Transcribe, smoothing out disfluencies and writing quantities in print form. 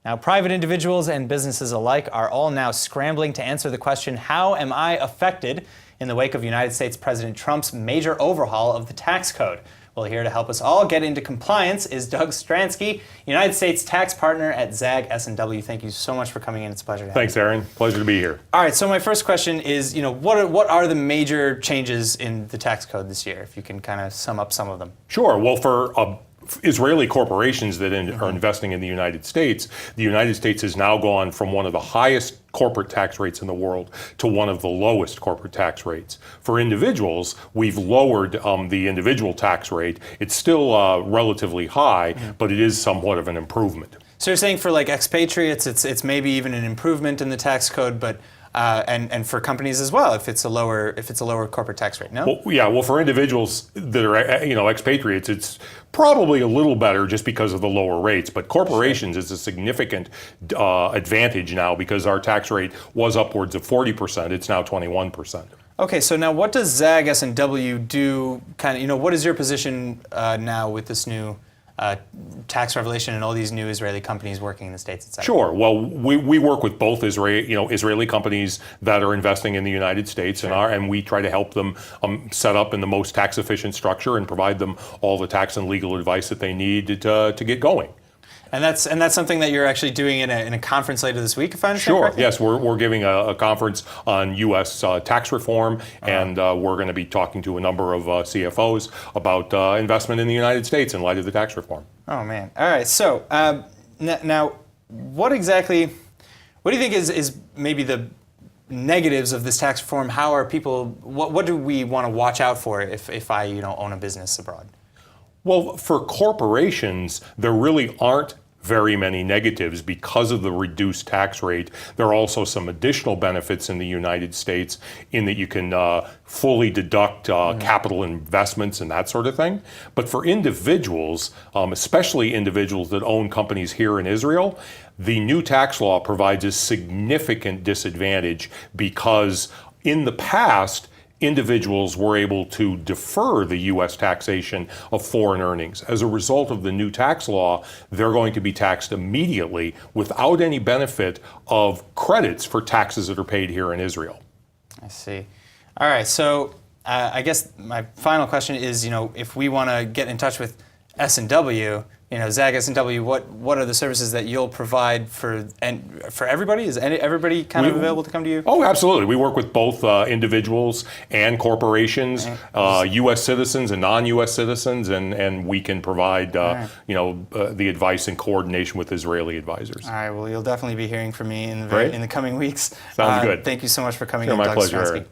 Now, private individuals and businesses alike are all now scrambling to answer the question, how am I affected in the wake of United States President Trump's major overhaul of the tax code? Well, here to help us all get into compliance is Doug Stransky, United States tax partner at Zag S&W. Thank you so much for coming in. It's a pleasure to have you. Thanks, Aaron. Pleasure to be here. All right, so my first question is, what are the major changes in the tax code this year, if you can kind of sum up some of them? Sure. Well, for Israeli corporations that are investing in the United States has now gone from one of the highest corporate tax rates in the world to one of the lowest corporate tax rates. For individuals, we've lowered the individual tax rate. It's still relatively high, but it is somewhat of an improvement. So you're saying for like expatriates, it's maybe even an improvement in the tax code, but and for companies as well, if it's a lower corporate tax rate, no? Well, yeah. Well, for individuals that are expatriates, it's probably a little better just because of the lower rates. But corporations is a significant advantage now because our tax rate was upwards of 40%. It's now 21%. Okay, so now what does Zag S&W do? What is your position now with this new tax revelation and all these new Israeli companies working in the States, etc.? Sure. Well, we work with both Israeli companies that are investing in the United States, and we try to help them set up in the most tax efficient structure and provide them all the tax and legal advice that they need to get going. And that's something that you're actually doing in a conference later this week, if I understand correctly? Yes, we're giving a conference on U.S. Tax reform, and we're going to be talking to a number of CFOs about investment in the United States in light of the tax reform. Oh man! All right. So now, what do you think is maybe the negatives of this tax reform? How are people? What do we want to watch out for if I own a business abroad? Well, for corporations, there really aren't very many negatives because of the reduced tax rate. There are also some additional benefits in the United States in that you can fully deduct capital investments and that sort of thing. But for individuals, especially individuals that own companies here in Israel, the new tax law provides a significant disadvantage because in the past, individuals were able to defer the U.S. taxation of foreign earnings. As a result of the new tax law, they're going to be taxed immediately without any benefit of credits for taxes that are paid here in Israel. I see. All right, so I guess my final question is, if we want to get in touch with S&W, Zag S&W, what are the services that you'll provide for everybody? Is everybody kind of available to come to you? Oh, absolutely. We work with both individuals and corporations, U.S. citizens and non-U.S. citizens, and we can provide the advice in coordination with Israeli advisors. All right. Well, you'll definitely be hearing from me in the coming weeks. Sounds good. Thank you so much for coming in, My Doug pleasure, Stransky. Aaron.